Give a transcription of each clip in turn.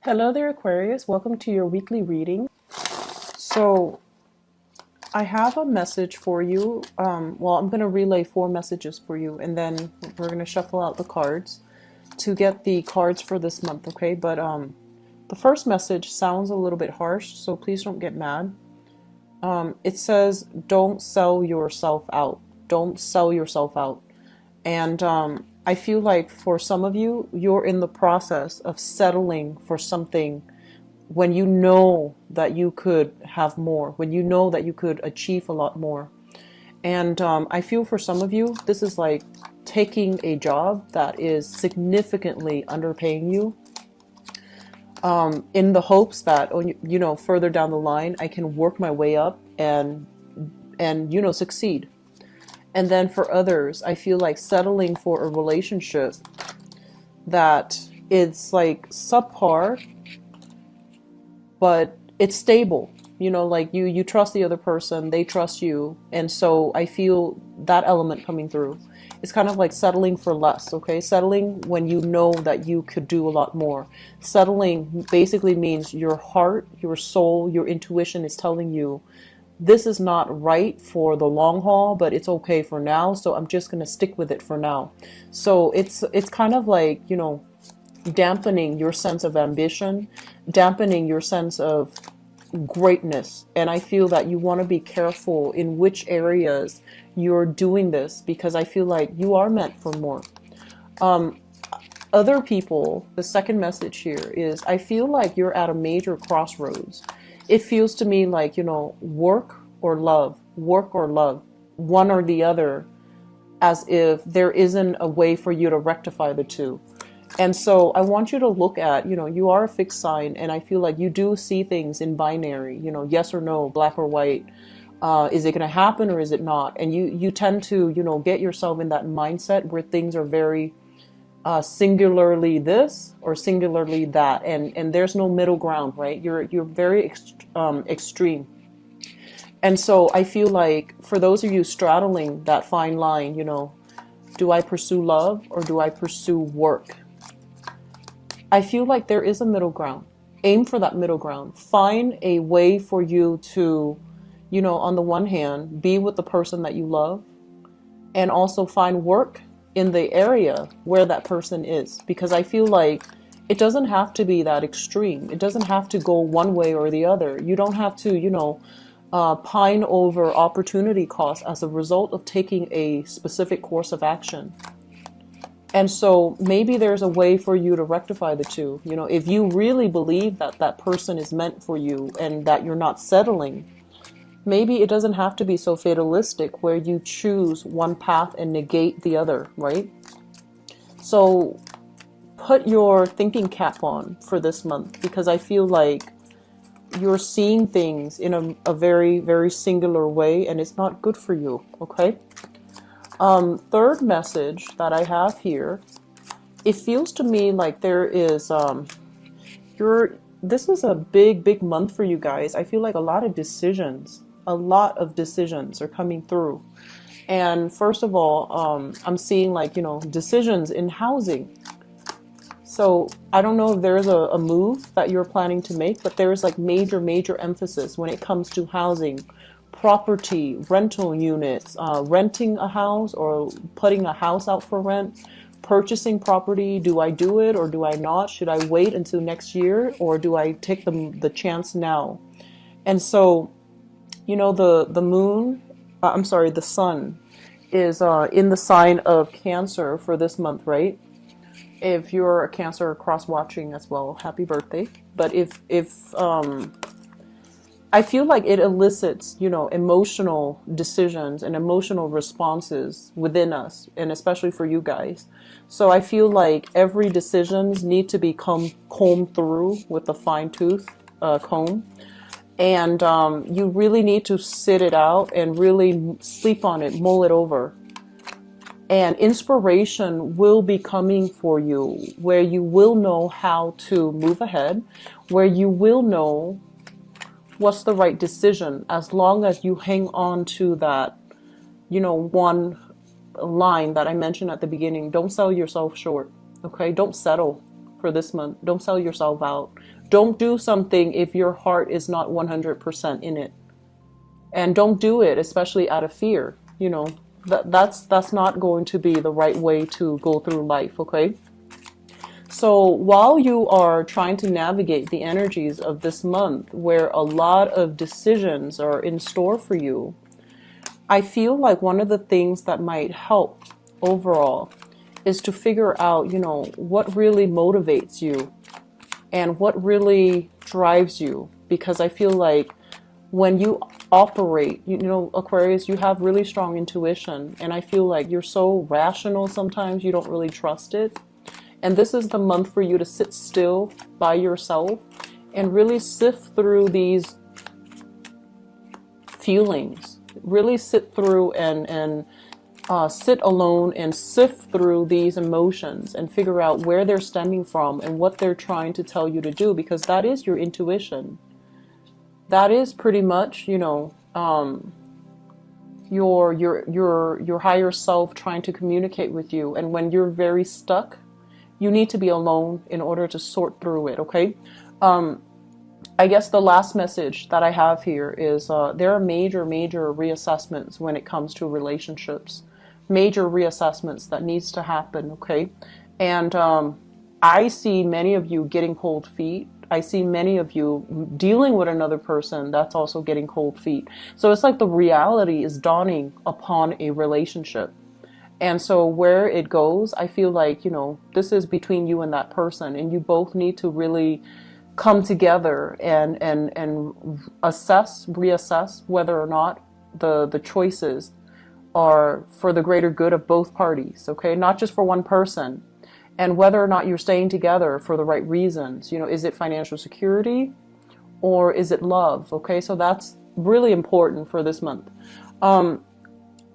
Hello there, Aquarius. Welcome to your weekly reading. So, I have a message for you. Well, I'm going to relay 4 messages for you, and then we're going to shuffle out the cards to get the cards for this month, okay? But the first message sounds a little bit harsh, so please don't get mad. It says, don't sell yourself out. Don't sell yourself out. And I feel like for some of you, you're in the process of settling for something when you know that you could have more, when you know that you could achieve a lot more. And I feel for some of you, this is like taking a job that is significantly underpaying you, in the hopes that, further down the line, I can work my way up and succeed. And then for others, I feel like settling for a relationship that it's like subpar, but it's stable. Like you trust the other person, they trust you. And so I feel that element coming through. It's kind of like settling for less, okay? Settling when you know that you could do a lot more. Settling basically means your heart, your soul, your intuition is telling you, this is not right for the long haul, but it's okay for now. So I'm just going to stick with it for now. So it's kind of like, dampening your sense of ambition, dampening your sense of greatness. And I feel that you want to be careful in which areas you're doing this, because I feel like you are meant for more. Other people, the second message here is, I feel like you're at a major crossroads. It feels to me like, work or love, one or the other, as if there isn't a way for you to rectify the two. And so I want you to look at, you are a fixed sign, and I feel like you do see things in binary, yes or no, black or white. Is it going to happen or is it not? And you tend to, get yourself in that mindset where things are very singularly this or singularly that, and there's no middle ground, right? You're very extreme. And so I feel like for those of you straddling that fine line, do I pursue love or do I pursue work? I feel like there is a middle ground. Aim for that middle ground. Find a way for you to, on the one hand, be with the person that you love, and also find work in the area where that person is. Because I feel like it doesn't have to be that extreme. It doesn't have to go one way or the other. You don't have to, pine over opportunity cost as a result of taking a specific course of action. And so maybe there's a way for you to rectify the two. If you really believe that that person is meant for you and that you're not settling, maybe it doesn't have to be so fatalistic where you choose one path and negate the other, right? So put your thinking cap on for this month, because I feel like you're seeing things in a very, very singular way, and it's not good for you, okay? Third message that I have here, it feels to me like there is, this is a big, big month for you guys. I feel like a lot of decisions are coming through. And first of all, I'm seeing like, decisions in housing. So I don't know if there's a move that you're planning to make, but there's like major, major emphasis when it comes to housing, property, rental units, renting a house or putting a house out for rent, purchasing property. Do I do it or do I not? Should I wait until next year or do I take the chance now? And so, the moon, the sun is in the sign of Cancer for this month, right? If you're a Cancer cross watching as well, happy birthday. But if I feel like it elicits, emotional decisions and emotional responses within us, and especially for you guys. So I feel like every decisions need to be combed through with a fine tooth comb. And you really need to sit it out and really sleep on it, mull it over. And inspiration will be coming for you, where you will know how to move ahead, where you will know what's the right decision, as long as you hang on to that, one line that I mentioned at the beginning. Don't sell yourself short, okay? Don't settle. for this month. Don't sell yourself out. Don't do something if your heart is not 100% in it. And don't do it, especially out of fear. You know, that's not going to be the right way to go through life, okay? So while you are trying to navigate the energies of this month, where a lot of decisions are in store for you, I feel like one of the things that might help overall is to figure out, you know, what really motivates you and what really drives you. Because I feel like when you operate, you know, Aquarius, you have really strong intuition. And I feel like you're so rational sometimes you don't really trust it. And this is the month for you to sit still by yourself and really sift through these feelings. Really sit through and sit alone and sift through these emotions and figure out where they're stemming from and what they're trying to tell you to do, because that is your intuition. That is pretty much, you know, your higher self trying to communicate with you. And when you're very stuck, you need to be alone in order to sort through it, okay? I guess the last message that I have here is there are major reassessments when it comes to relationships. Major reassessments that needs to happen, okay? And I see many of you getting cold feet. I see many of you dealing with another person that's also getting cold feet. So it's like the reality is dawning upon a relationship. And so where it goes, I feel like, you know, this is between you and that person, and you both need to really come together and reassess whether or not the choices are for the greater good of both parties, okay? Not just for one person. And whether or not you're staying together for the right reasons. You know, is it financial security or is it love? Okay, so that's really important for this month.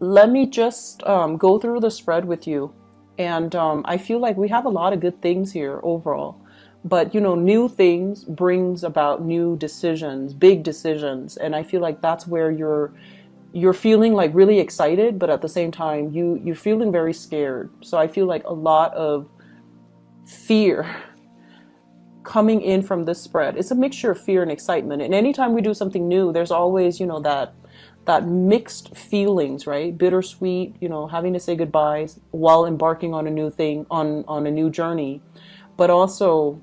Let me just go through the spread with you. And I feel like we have a lot of good things here overall. But, you know, new things brings about new decisions, big decisions. And I feel like that's where you're feeling like really excited, but at the same time, you're feeling very scared. So I feel like a lot of fear coming in from this spread. It's a mixture of fear and excitement. And anytime we do something new, there's always, you know, that mixed feelings, right? Bittersweet, you know, having to say goodbyes while embarking on a new thing, on a new journey. But also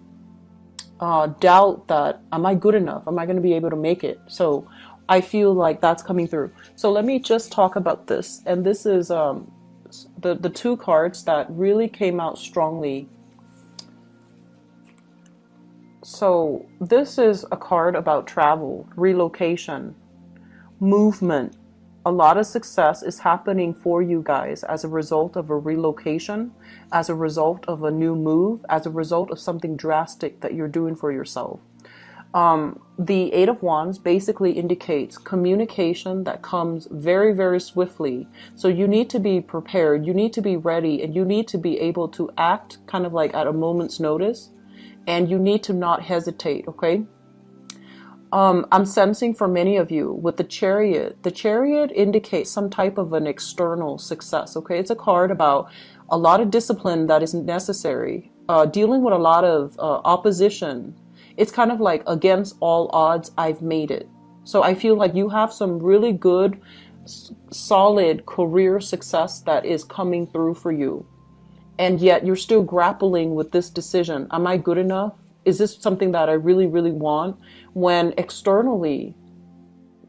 doubt that, am I good enough? Am I going to be able to make it? So I feel like that's coming through. So let me just talk about this. And this is the two cards that really came out strongly. So this is a card about travel, relocation, movement. A lot of success is happening for you guys as a result of a relocation, as a result of a new move, as a result of something drastic that you're doing for yourself. The Eight of Wands basically indicates communication that comes very swiftly. So you need to be prepared, you need to be ready, and you need to be able to act kind of like at a moment's notice. And you need to not hesitate, okay? I'm sensing for many of you with the Chariot. The Chariot indicates some type of an external success, okay? It's a card about a lot of discipline that is necessary, dealing with a lot of opposition. It's kind of like against all odds, I've made it. So I feel like you have some really good, solid career success that is coming through for you. And yet you're still grappling with this decision. Am I good enough? Is this something that I really want? When externally,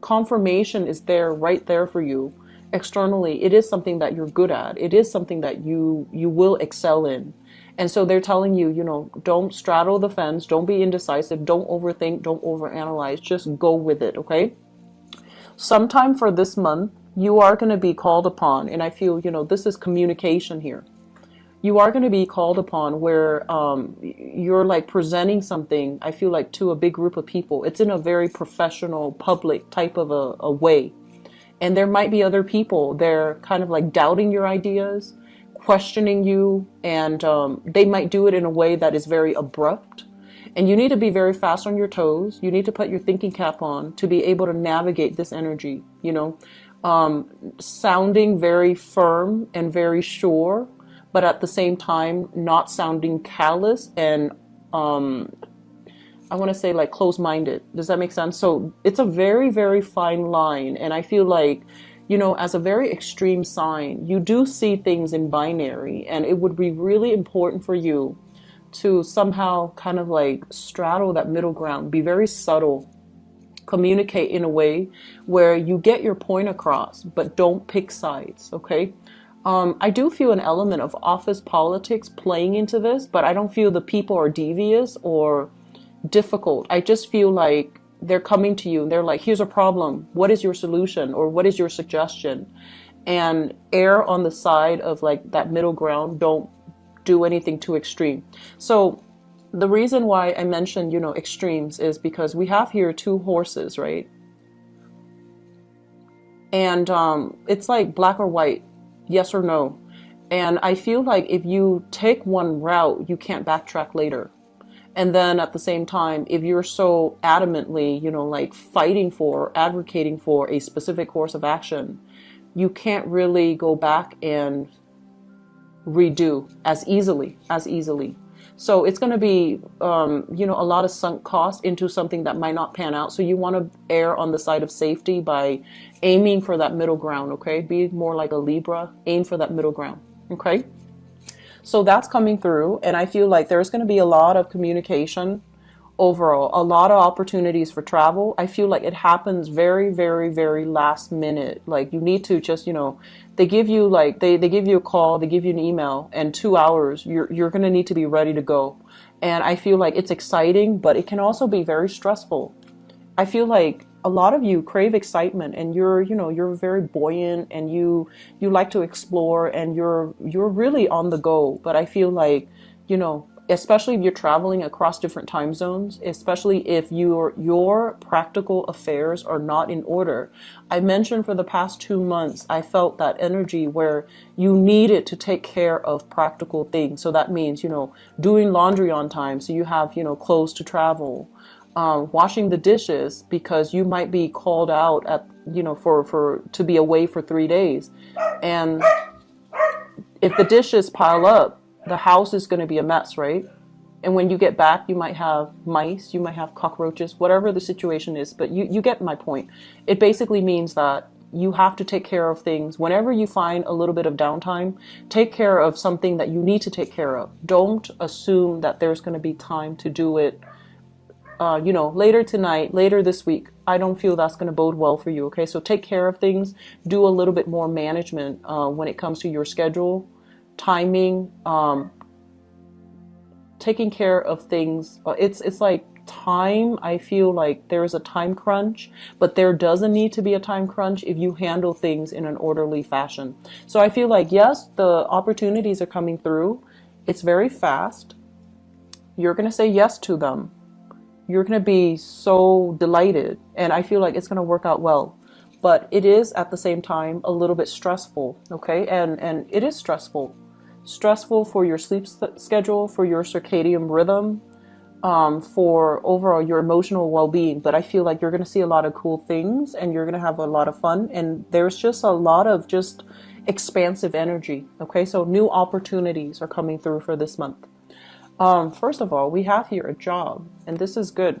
confirmation is there, right there for you. Externally, it is something that you're good at. It is something that you will excel in. And so they're telling you, you know, don't straddle the fence. Don't be indecisive. Don't overthink. Don't overanalyze. Just go with it, okay? Sometime for this month, you are going to be called upon. And I feel, you know, this is communication here. You are going to be called upon where you're like presenting something, I feel like, to a big group of people. It's in a very professional, public type of a way. And there might be other people, they're kind of like doubting your ideas, questioning you, and they might do it in a way that is very abrupt. And you need to be very fast on your toes. You need to put your thinking cap on to be able to navigate this energy, you know, sounding very firm and very sure, but at the same time, not sounding callous and I want to say like closed-minded. Does that make sense? So it's a very, very fine line. And I feel like, you know, as a very extreme sign, you do see things in binary, and it would be really important for you to somehow kind of like straddle that middle ground, be very subtle, communicate in a way where you get your point across, but don't pick sides, okay? I do feel an element of office politics playing into this, but I don't feel the people are devious or difficult. I just feel like they're coming to you and they're like, here's a problem. What is your solution? Or what is your suggestion? And err on the side of like that middle ground. Don't do anything too extreme. So the reason why I mentioned, you know, extremes is because we have here two horses, right? And it's like black or white, yes or no. And I feel like if you take one route, you can't backtrack later. And then at the same time, if you're so adamantly, you know, like fighting for, advocating for a specific course of action, you can't really go back and redo as easily, as easily. So it's going to be, you know, a lot of sunk cost into something that might not pan out. So you want to err on the side of safety by aiming for that middle ground, okay? Be more like a Libra, aim for that middle ground, okay? So that's coming through, and I feel like there's going to be a lot of communication overall, a lot of opportunities for travel. I feel like it happens very, very, very last minute. Like you need to just, you know, they give you like, they give you a call, they give you an email, and 2 hours, you're going to need to be ready to go. And I feel like it's exciting, but it can also be very stressful. I feel like a lot of you crave excitement, and you're, you know, you're very buoyant, and you like to explore, and you're really on the go. But I feel like, you know, especially if you're traveling across different time zones, especially if your practical affairs are not in order. I mentioned for the past 2 months, I felt that energy where you needed to take care of practical things. So that means, you know, doing laundry on time, so you have, you know, clothes to travel. Washing the dishes because you might be called out at, you know, for to be away for 3 days. And if the dishes pile up, the house is going to be a mess, right? And when you get back, you might have mice, you might have cockroaches, whatever the situation is. But you get my point. It basically means that you have to take care of things. Whenever you find a little bit of downtime, take care of something that you need to take care of. Don't assume that there's going to be time to do it, you know, later tonight, later this week. I don't feel that's going to bode well for you, okay? So take care of things. Do a little bit more management when it comes to your schedule, timing, taking care of things. It's like time. I feel like there's a time crunch, but there doesn't need to be a time crunch if you handle things in an orderly fashion. So I feel like, yes, the opportunities are coming through. It's very fast. You're going to say yes to them. You're going to be so delighted, and I feel like it's going to work out well. But it is at the same time a little bit stressful, okay? And it is stressful. Stressful for your sleep schedule, for your circadian rhythm, for overall your emotional well-being. But I feel like you're going to see a lot of cool things, and you're going to have a lot of fun, and there's just a lot of just expansive energy, okay? So new opportunities are coming through for this month. First of all, we have here a job, and this is good.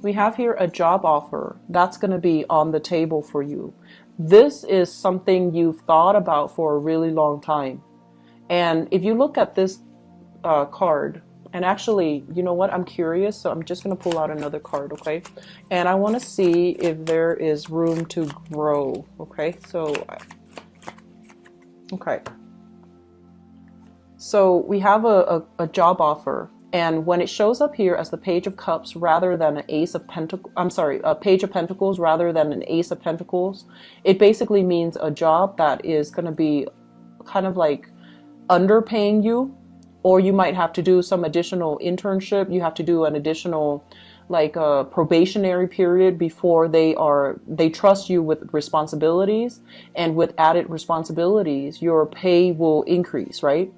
We have here a job offer that's going to be on the table for you. This is something you've thought about for a really long time. And if you look at this card, and actually, you know what, I'm curious, so I'm just going to pull out another card, okay? And I want to see if there is room to grow, okay? Okay. So we have a job offer, and when it shows up here as the Page of Cups rather than an Ace of Pentacles, a Page of Pentacles rather than an Ace of Pentacles, it basically means a job that is going to be kind of like underpaying you, or you might have to do some additional internship. You have to do an additional like a probationary period before they trust you with responsibilities, and with added responsibilities, your pay will increase, right?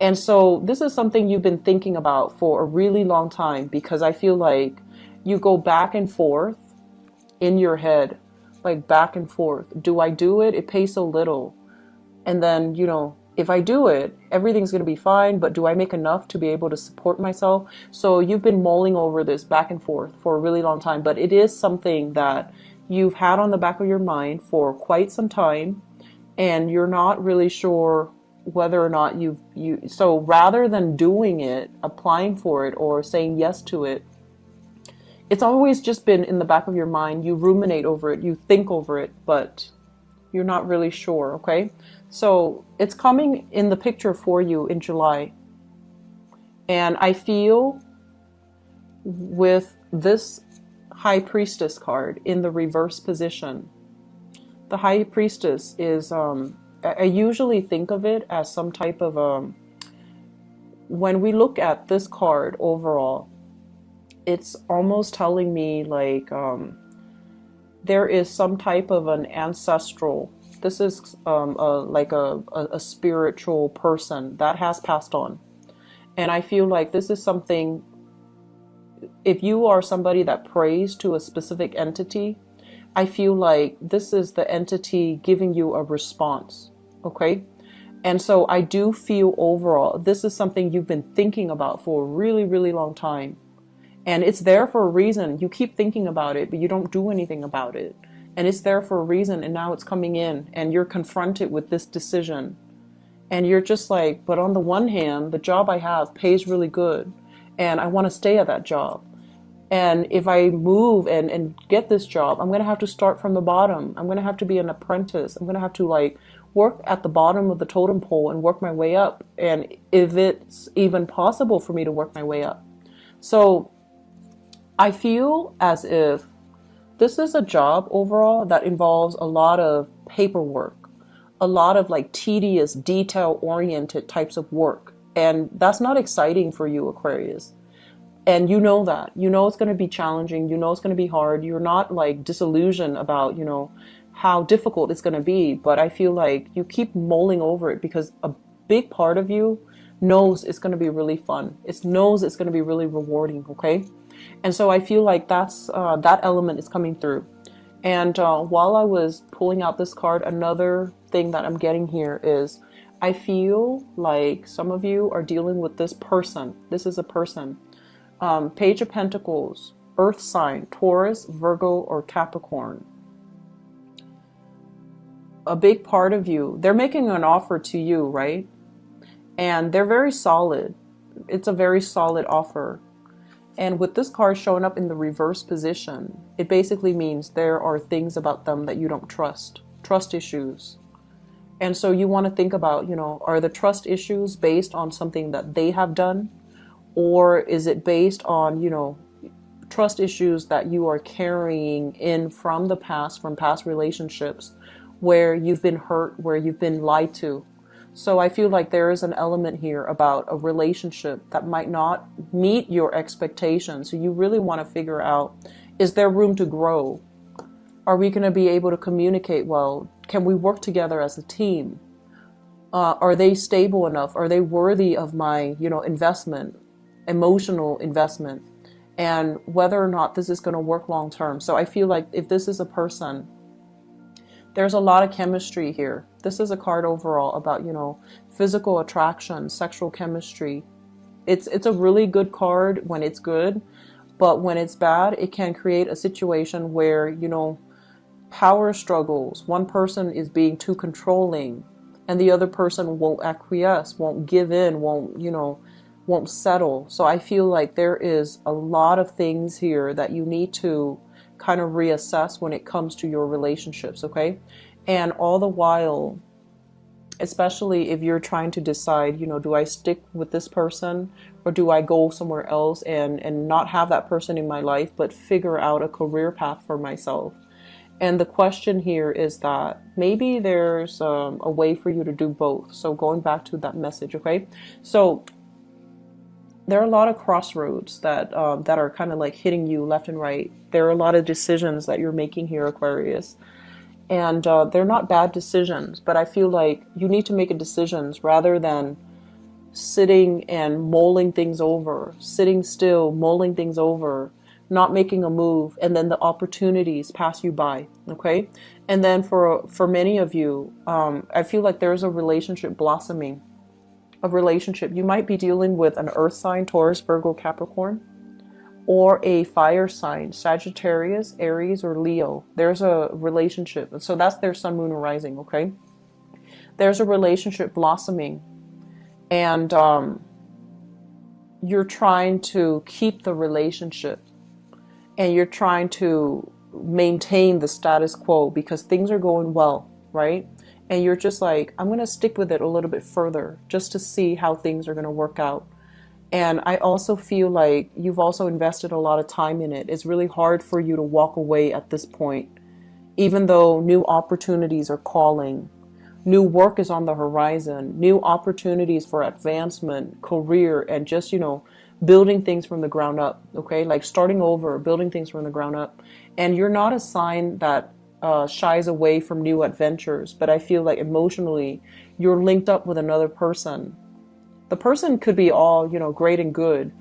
And so this is something you've been thinking about for a really long time, because I feel like you go back and forth in your head, like back and forth. Do I do it? It pays so little. And then, you know, if I do it, everything's going to be fine, but do I make enough to be able to support myself? So you've been mulling over this back and forth for a really long time, but it is something that you've had on the back of your mind for quite some time, and you're not really sure whether or not so rather than doing it, applying for it, or saying yes to it, it's always just been in the back of your mind. You ruminate over it, you think over it, but you're not really sure, okay? So it's coming in the picture for you in July. And I feel with this High Priestess card in the reverse position, the High Priestess is, I usually think of it as some type of, when we look at this card overall, it's almost telling me like, there is some type of an ancestral, this is like a spiritual person that has passed on. And I feel like this is something, if you are somebody that prays to a specific entity, I feel like this is the entity giving you a response, okay? And so I do feel overall, this is something you've been thinking about for a really, really long time. And it's there for a reason. You keep thinking about it, but you don't do anything about it. And it's there for a reason, and now it's coming in, and you're confronted with this decision. And you're just like, but on the one hand, the job I have pays really good, and I want to stay at that job. And if I move and get this job, I'm going to have to start from the bottom. I'm going to have to be an apprentice. I'm going to have to like work at the bottom of the totem pole and work my way up. And if it's even possible for me to work my way up. So I feel as if this is a job overall that involves a lot of paperwork, a lot of like tedious, detail-oriented types of work. And that's not exciting for you, Aquarius. And you know that. You know it's going to be challenging. You know it's going to be hard. You're not like disillusioned about, you know, how difficult it's going to be. But I feel like you keep mulling over it because a big part of you knows it's going to be really fun. It knows it's going to be really rewarding, okay? And so I feel like that's that element is coming through. And while I was pulling out this card, another thing that I'm getting here is I feel like some of you are dealing with this person. This is a person. Page of Pentacles, Earth sign, Taurus, Virgo, or Capricorn. A big part of you, they're making an offer to you, right? And they're very solid. It's a very solid offer. And with this card showing up in the reverse position, it basically means there are things about them that you don't trust issues. And so you want to think about, you know, are the trust issues based on something that they have done? Or is it based on, you know, trust issues that you are carrying in from the past, from past relationships where you've been hurt, where you've been lied to? So I feel like there is an element here about a relationship that might not meet your expectations. So you really want to figure out, is there room to grow? Are we going to be able to communicate well? Can we work together as a team? Are they stable enough? Are they worthy of my, you know, investment, emotional investment? And whether or not this is going to work long term. So I feel like if this is a person, there's a lot of chemistry here. This is a card overall about, you know, physical attraction, sexual chemistry. It's a really good card when it's good, but when it's bad, it can create a situation where, you know, power struggles. One person is being too controlling and the other person won't acquiesce, won't give in, won't, you know, won't settle. So I feel like there is a lot of things here that you need to kind of reassess when it comes to your relationships, okay? And all the while, especially if you're trying to decide, you know, do I stick with this person or do I go somewhere else and not have that person in my life, but figure out a career path for myself? And the question here is that maybe there's a way for you to do both. So going back to that message, okay? So there are a lot of crossroads that are kind of like hitting you left and right. There are a lot of decisions that you're making here, Aquarius. And they're not bad decisions, but I feel like you need to make a decisions rather than sitting and mulling things over, sitting still, mulling things over, not making a move, and then the opportunities pass you by. Okay. And then for many of you, I feel like there's a relationship blossoming. A relationship. You might be dealing with an earth sign, Taurus, Virgo, Capricorn, or a fire sign, Sagittarius, Aries, or Leo. There's a relationship. So that's their sun, moon, or rising, okay? There's a relationship blossoming, and you're trying to keep the relationship, and you're trying to maintain the status quo because things are going well, right? And you're just like, I'm going to stick with it a little bit further just to see how things are going to work out. And I also feel like you've also invested a lot of time in it. It's really hard for you to walk away at this point, even though new opportunities are calling. New work is on the horizon, new opportunities for advancement, career, and just, building things from the ground up, okay? Like starting over, building things from the ground up. And you're not a sign that shies away from new adventures, but I feel like emotionally you're linked up with another person. The person could be all, great and good,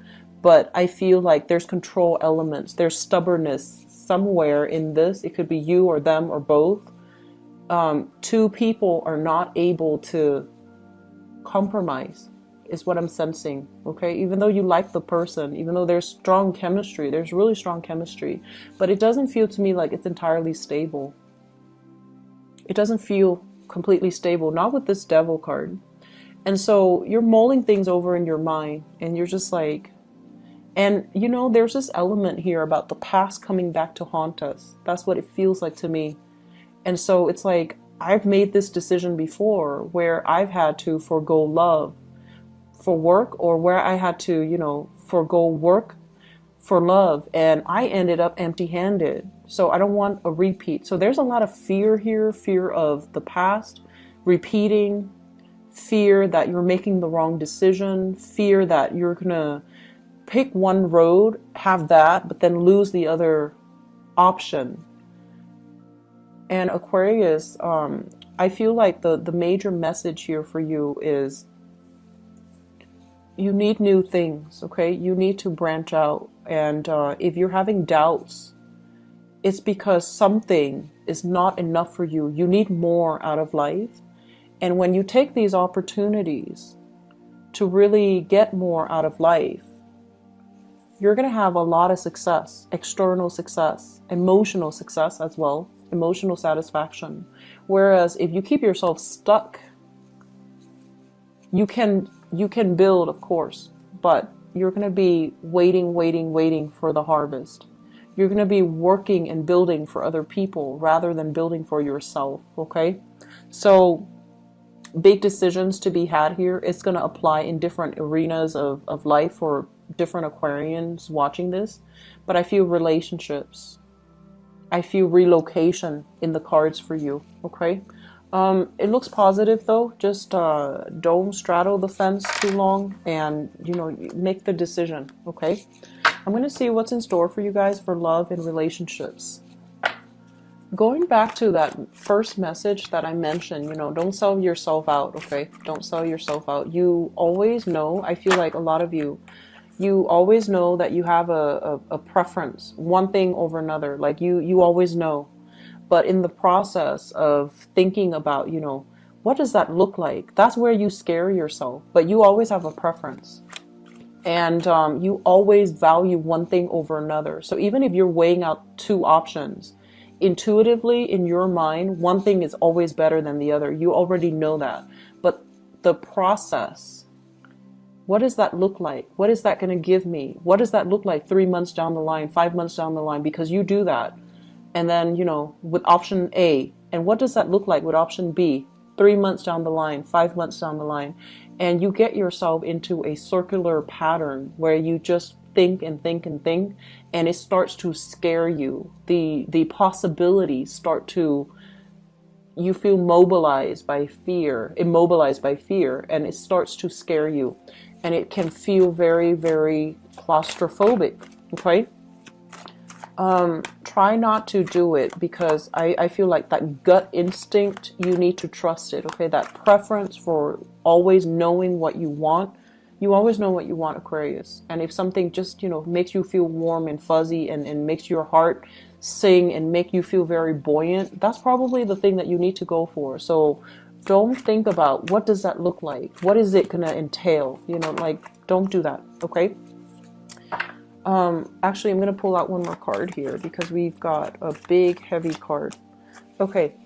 but I feel like there's control elements, there's stubbornness somewhere in this. It could be you or them or both. Two people are not able to compromise, is what I'm sensing, okay? Even though you like the person, even though there's strong chemistry, there's really strong chemistry, but it doesn't feel to me like it's entirely stable. It doesn't feel completely stable, not with this Devil card. And so you're mulling things over in your mind, and you're just like, and there's this element here about the past coming back to haunt us. That's what it feels like to me. And so it's like, I've made this decision before where I've had to forego love for work, or where I had to, forego work for love, and I ended up empty-handed. So I don't want a repeat. So there's a lot of fear here, fear of the past, repeating, fear that you're making the wrong decision, fear that you're gonna pick one road, have that, but then lose the other option. And Aquarius, I feel like the major message here for you is you need new things, okay? You need to branch out. And if you're having doubts, it's because something is not enough for you. You need more out of life. And when you take these opportunities to really get more out of life, you're going to have a lot of success, external success, emotional success as well, emotional satisfaction. Whereas if you keep yourself stuck, you can build, of course, but you're going to be waiting for the harvest. You're going to be working and building for other people rather than building for yourself, okay? So big decisions to be had here. It's going to apply in different arenas of life for different Aquarians watching this. But I feel relationships. I feel relocation in the cards for you, okay? It looks positive though. Just don't straddle the fence too long, and make the decision, okay? I'm going to see what's in store for you guys for love and relationships. Going back to that first message that I mentioned, don't sell yourself out, okay? Don't sell yourself out. You always know, I feel like a lot of you always know that you have a preference, one thing over another. Like you always know. But in the process of thinking about, what does that look like? That's where you scare yourself. But you always have a preference. And you always value one thing over another. So even if you're weighing out two options, intuitively in your mind, one thing is always better than the other. You already know that. But the process, what does that look like? What is that going to give me? What does that look like 3 months down the line, 5 months down the line? Because you do that. And then, with option A, and what does that look like with option B? 3 months down the line, 5 months down the line. And you get yourself into a circular pattern where you just think and think and think, and it starts to scare you. The possibilities start to, you feel immobilized by fear, and it starts to scare you. And it can feel very, very claustrophobic, okay? Try not to do it, because I feel like that gut instinct, you need to trust it, okay? That preference for always knowing what you want, You always know what you want, Aquarius. And if something just, makes you feel warm and fuzzy and makes your heart sing and make you feel very buoyant, that's probably the thing that you need to go for. So don't think about what does that look like? What is it going to entail? Don't do that, okay? Actually, I'm going to pull out one more card here because we've got a big, heavy card. Okay,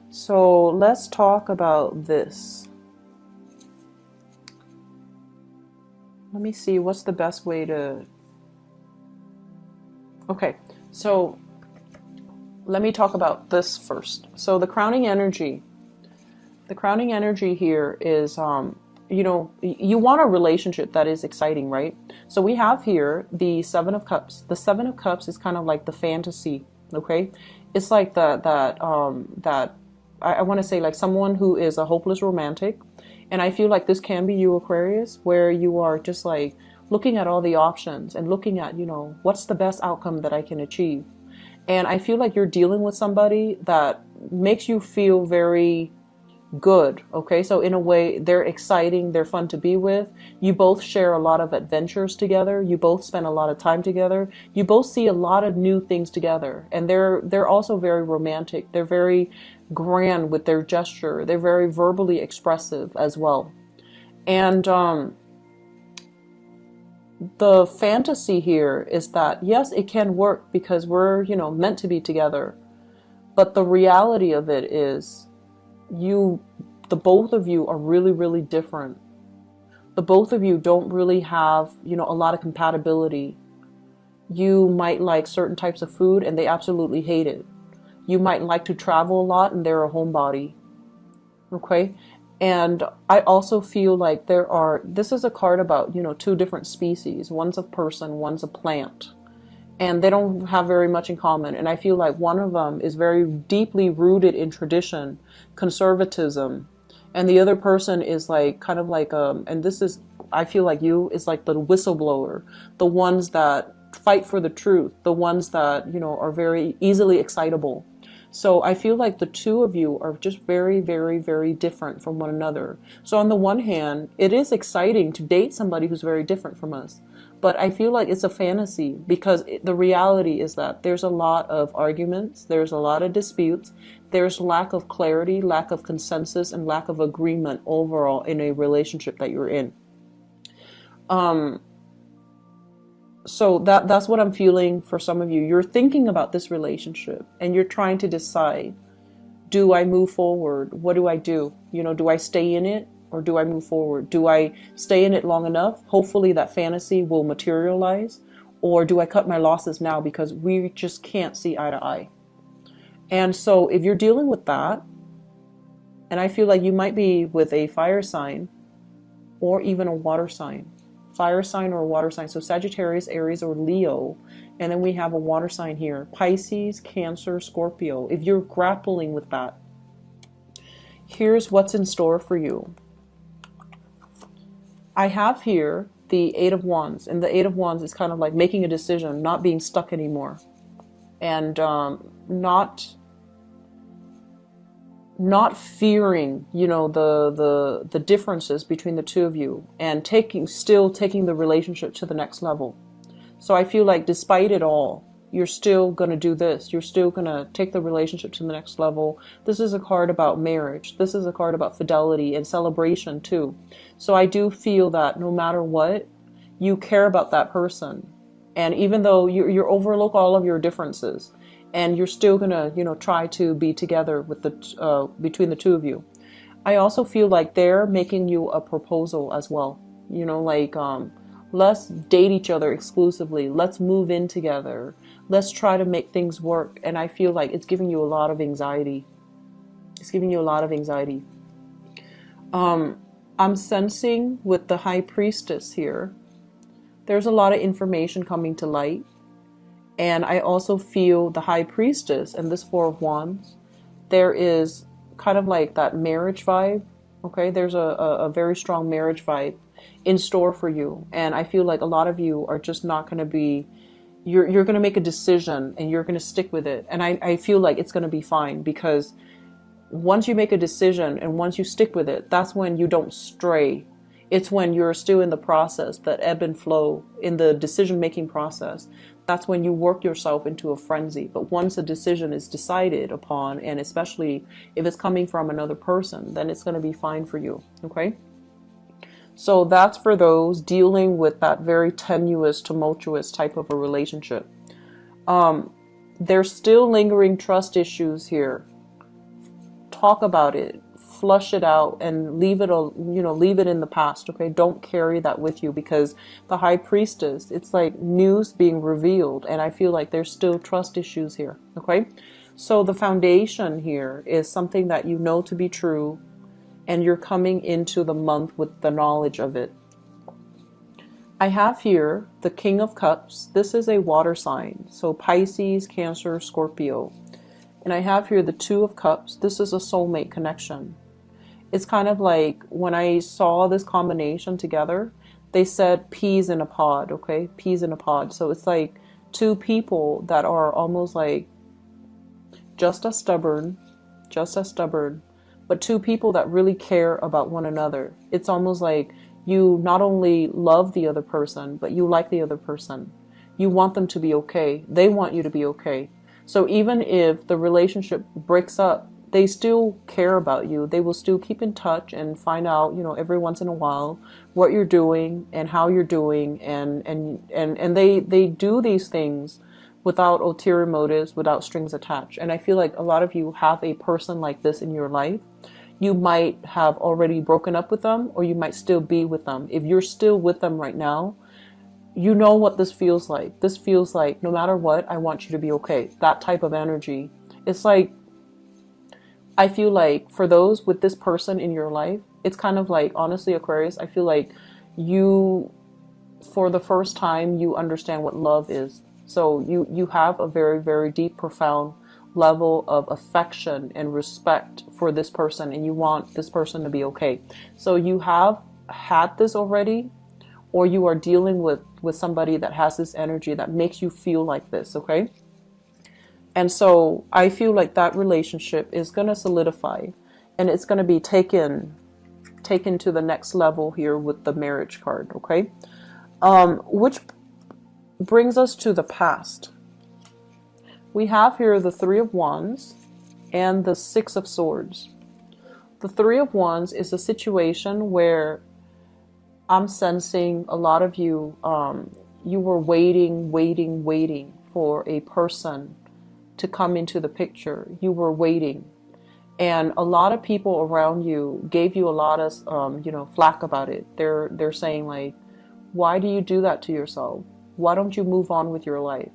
so let's talk about this. Let me see, what's the best way to... Okay, so let me talk about this first. So the crowning energy here is, you want a relationship that is exciting, right? So we have here the Seven of Cups. The Seven of Cups is kind of like the fantasy, okay? It's like I want to say like someone who is a hopeless romantic. And I feel like this can be you, Aquarius, where you are just like looking at all the options and looking at, what's the best outcome that I can achieve. And I feel like you're dealing with somebody that makes you feel very good, okay? So in a way, they're exciting, they're fun to be with. You both share a lot of adventures together. You both spend a lot of time together. You both see a lot of new things together. And they're also very romantic. They're very grand with their gesture. They're very verbally expressive as well. And the fantasy here is that, yes, it can work because we're, meant to be together. But the reality of it is the both of you are really, really different. The both of you don't really have, a lot of compatibility. You might like certain types of food and they absolutely hate it. You might like to travel a lot and they're a homebody. Okay? And I also feel like this is a card about, two different species. One's a person, one's a plant. And they don't have very much in common. And I feel like one of them is very deeply rooted in tradition, conservatism. And the other person is like, kind of like, and this is, I feel like you is like the whistleblower, the ones that fight for the truth, the ones that, are very easily excitable. So I feel like the two of you are just very, very, very different from one another. So on the one hand, it is exciting to date somebody who's very different from us. But I feel like it's a fantasy because the reality is that there's a lot of arguments, there's a lot of disputes, there's lack of clarity, lack of consensus, and lack of agreement overall in a relationship that you're in. So that's what I'm feeling for some of you. You're thinking about this relationship and you're trying to decide, do I move forward? What do I do? Do I stay in it or do I move forward? Do I stay in it long enough? Hopefully that fantasy will materialize. Or do I cut my losses now because we just can't see eye to eye? And so if you're dealing with that, and I feel like you might be with a fire sign or even a water sign. Fire sign or a water sign. So Sagittarius, Aries, or Leo. And then we have a water sign here. Pisces, Cancer, Scorpio. If you're grappling with that, here's what's in store for you. I have here the Eight of Wands. And the Eight of Wands is kind of like making a decision, not being stuck anymore. And not fearing, the differences between the two of you and still taking the relationship to the next level. So I feel like despite it all, you're still going to do this. You're still going to take the relationship to the next level. This is a card about marriage. This is a card about fidelity and celebration too. So I do feel that no matter what, you care about that person. And even though you overlook all of your differences, and you're still gonna, try to be together with between the two of you. I also feel like they're making you a proposal as well. Let's date each other exclusively. Let's move in together. Let's try to make things work. And I feel like it's giving you a lot of anxiety. It's giving you a lot of anxiety. I'm sensing with the High Priestess here, there's a lot of information coming to light. And I also feel the High Priestess and this Four of Wands, there is kind of like that marriage vibe. Okay, there's a very strong marriage vibe in store for you. And I feel like a lot of you are just not going to be, you're going to make a decision and you're going to stick with it. And I feel like it's going to be fine because once you make a decision and once you stick with it, that's when you don't stray. It's when you're still in the process, that ebb and flow in the decision-making process. That's when you work yourself into a frenzy. But once a decision is decided upon, and especially if it's coming from another person, then it's going to be fine for you. Okay? So that's for those dealing with that very tenuous, tumultuous type of a relationship. There's still lingering trust issues here. Talk about it, flush it out, and leave it in the past. Okay, don't carry that with you, because the High Priestess, it's like news being revealed, and I feel like there's still trust issues here. Okay, so the foundation here is something that you know to be true, and you're coming into the month with the knowledge of it. I have here the King of Cups. This is a water sign, so Pisces, Cancer, Scorpio. And I have here the Two of Cups. This is a soulmate connection. It's kind of like when I saw this combination together, they said peas in a pod, okay? Peas in a pod. So it's like two people that are almost like just as stubborn, but two people that really care about one another. It's almost like you not only love the other person, but you like the other person. You want them to be okay. They want you to be okay. So even if the relationship breaks up, they still care about you. They will still keep in touch and find out, every once in a while what you're doing and how you're doing. And they do these things without ulterior motives, without strings attached. And I feel like a lot of you have a person like this in your life. You might have already broken up with them, or you might still be with them. If you're still with them right now, you know what this feels like. This feels like, no matter what, I want you to be okay. That type of energy. It's like, I feel like for those with this person in your life, it's kind of like, honestly, Aquarius, I feel like you, for the first time, you understand what love is. So you have a very, very deep, profound level of affection and respect for this person, and you want this person to be okay. So you have had this already, or you are dealing with somebody that has this energy that makes you feel like this, okay? And so I feel like that relationship is going to solidify, and it's going to be taken to the next level here with the marriage card, okay? Which brings us to the past. We have here the Three of Wands and the Six of Swords. The Three of Wands is a situation where I'm sensing a lot of you, you were waiting for a person to come into the picture. You were waiting. And a lot of people around you gave you a lot of, flack about it. They're saying like, why do you do that to yourself? Why don't you move on with your life?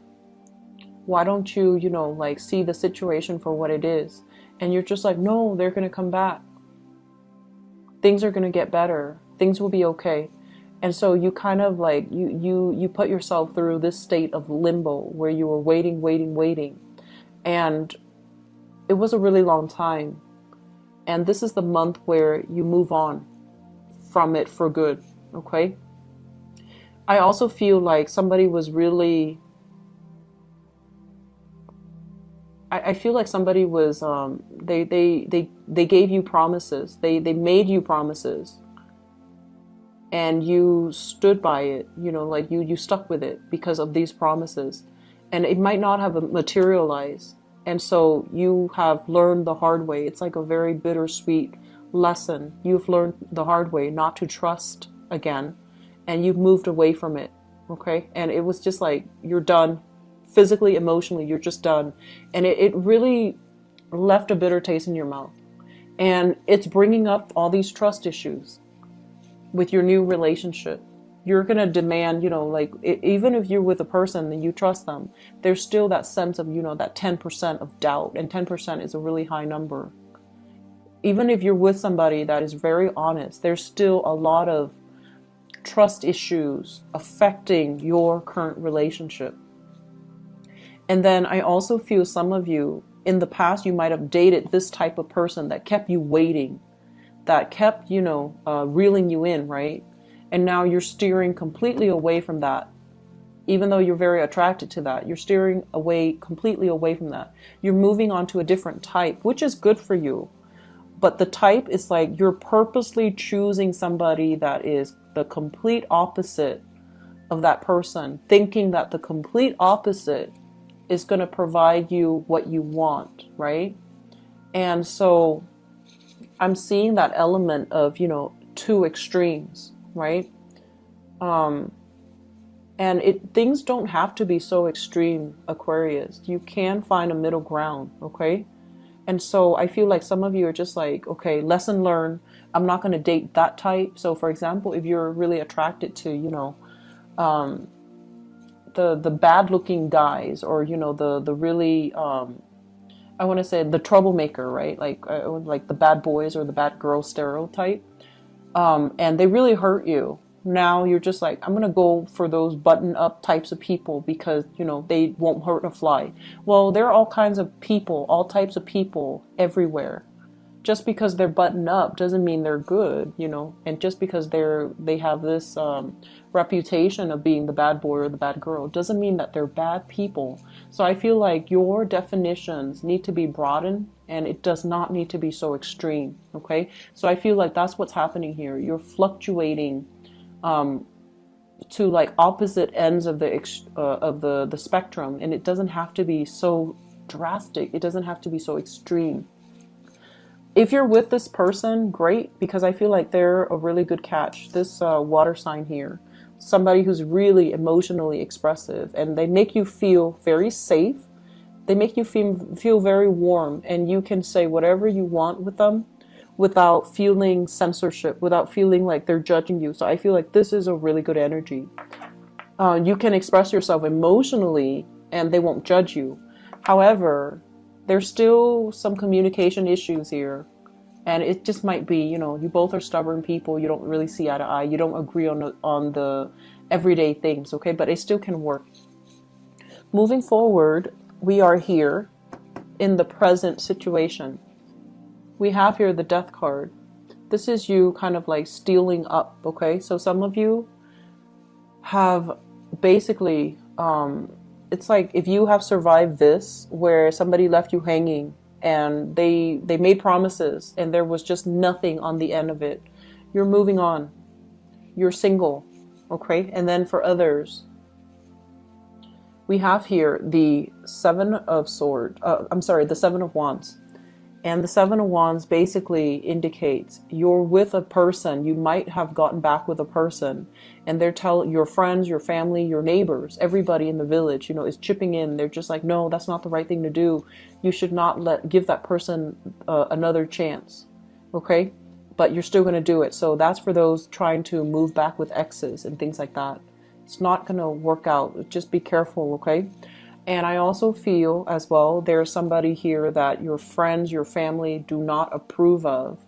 Why don't you, see the situation for what it is? And you're just like, no, they're going to come back. Things are going to get better. Things will be okay. And so you kind of like, you put yourself through this state of limbo where you were waiting. And it was a really long time. And this is the month where you move on from it for good. Okay. I also feel like somebody was really, I feel like somebody was, they gave you promises. They made you promises. And you stood by it, like you stuck with it because of these promises. And it might not have materialized. And so you have learned the hard way. It's like a very bittersweet lesson. You've learned the hard way not to trust again. And you've moved away from it. Okay. And it was just like, you're done. Physically, emotionally, you're just done. And it really left a bitter taste in your mouth. And it's bringing up all these trust issues with your new relationship. You're going to demand, even if you're with a person and you trust them, there's still that sense of, that 10% of doubt. And 10% is a really high number. Even if you're with somebody that is very honest, there's still a lot of trust issues affecting your current relationship. And then I also feel some of you, in the past, you might have dated this type of person that kept you waiting, that kept, reeling you in, right? And now you're steering completely away from that. Even though you're very attracted to that, you're steering completely away from that. You're moving on to a different type, which is good for you. But the type is like you're purposely choosing somebody that is the complete opposite of that person, thinking that the complete opposite is going to provide you what you want, right? And so I'm seeing that element of, two extremes, right? Um, and things don't have to be so extreme, Aquarius. You can find a middle ground, okay? And so I feel like some of you are just like, okay, lesson learned. I'm not going to date that type. So for example, if you're really attracted to, um, the bad looking guys, or, the really, I want to say the troublemaker, right? Like the bad boys or the bad girl stereotype. And they really hurt you. Now you're just like, I'm gonna go for those button up types of people because they won't hurt a fly. Well, there are all kinds of people, all types of people everywhere. Just because they're buttoned up doesn't mean they're good, and just because they have this reputation of being the bad boy or the bad girl doesn't mean that they're bad people. So I feel like your definitions need to be broadened, and it does not need to be so extreme. Okay, so I feel like that's what's happening here. You're fluctuating to like opposite ends of the spectrum, and it doesn't have to be so drastic. It doesn't have to be so extreme. If you're with this person, great, because I feel like they're a really good catch. This water sign here, somebody who's really emotionally expressive, and they make you feel very safe. They make you feel very warm, and you can say whatever you want with them without feeling censorship, without feeling like they're judging you. So I feel like this is a really good energy. You can express yourself emotionally, and they won't judge you. However, there's still some communication issues here. And it just might be, you both are stubborn people. You don't really see eye to eye. You don't agree on the everyday things, okay? But it still can work. Moving forward, we are here in the present situation. We have here the Death card. This is you kind of like stealing up, okay? So some of you have basically... it's like if you have survived this, where somebody left you hanging and they made promises and there was just nothing on the end of it. You're moving on. You're single, okay? And then for others, we have here the the Seven of Wands. And the Seven of Wands basically indicates you're with a person. You might have gotten back with a person, and they're telling your friends, your family, your neighbors, everybody in the village, is chipping in. They're just like, no, that's not the right thing to do. You should not give that person another chance, okay? But you're still going to do it. So that's for those trying to move back with exes and things like that. It's not going to work out. Just be careful, okay? And I also feel as well, there's somebody here that your friends, your family do not approve of.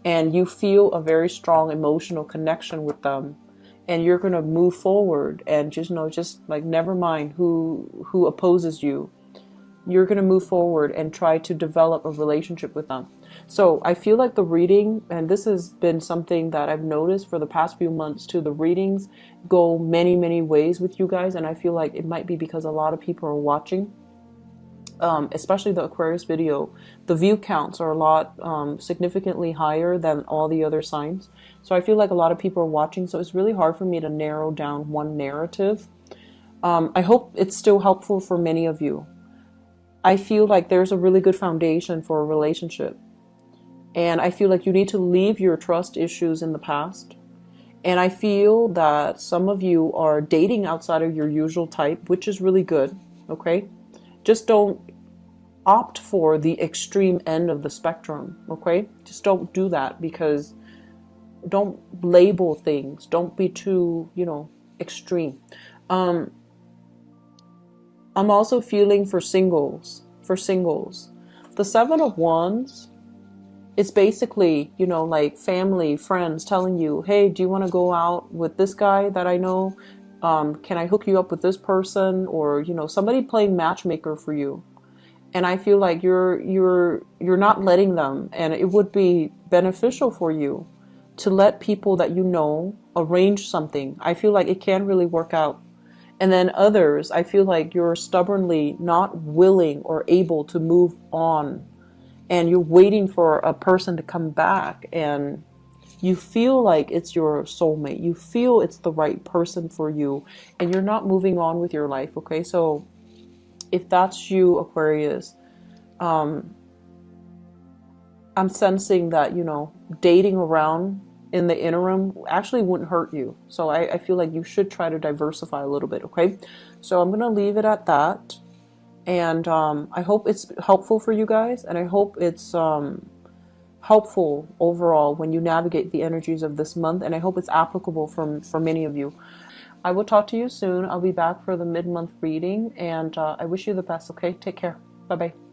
And you feel a very strong emotional connection with them. And you're going to move forward and just like, never mind who opposes you. You're going to move forward and try to develop a relationship with them. So I feel like the reading, and this has been something that I've noticed for the past few months too, the readings go many, many ways with you guys. And I feel like it might be because a lot of people are watching, especially the Aquarius video. The view counts are a lot significantly higher than all the other signs. So I feel like a lot of people are watching. So it's really hard for me to narrow down one narrative. I hope it's still helpful for many of you. I feel like there's a really good foundation for a relationship. And I feel like you need to leave your trust issues in the past. And I feel that some of you are dating outside of your usual type, which is really good, okay? Just don't opt for the extreme end of the spectrum, okay? Just don't do that, because don't label things. Don't be too, extreme. I'm also feeling for singles. The Seven of Wands, it's basically, like family, friends telling you, hey, do you want to go out with this guy that I know? Can I hook you up with this person? Or, somebody playing matchmaker for you. And I feel like you're not letting them, and it would be beneficial for you to let people that arrange something. I feel like it can really work out. And then others, I feel like you're stubbornly not willing or able to move on. and you're waiting for a person to come back, and you feel like it's your soulmate. You feel it's the right person for you, and you're not moving on with your life, okay? So if that's you, Aquarius, I'm sensing that, dating around in the interim actually wouldn't hurt you. So I feel like you should try to diversify a little bit, okay? So I'm going to leave it at that. And I hope it's helpful for you guys. And I hope it's helpful overall when you navigate the energies of this month. And I hope it's applicable for many of you. I will talk to you soon. I'll be back for the mid-month reading. And I wish you the best, okay? Take care. Bye-bye.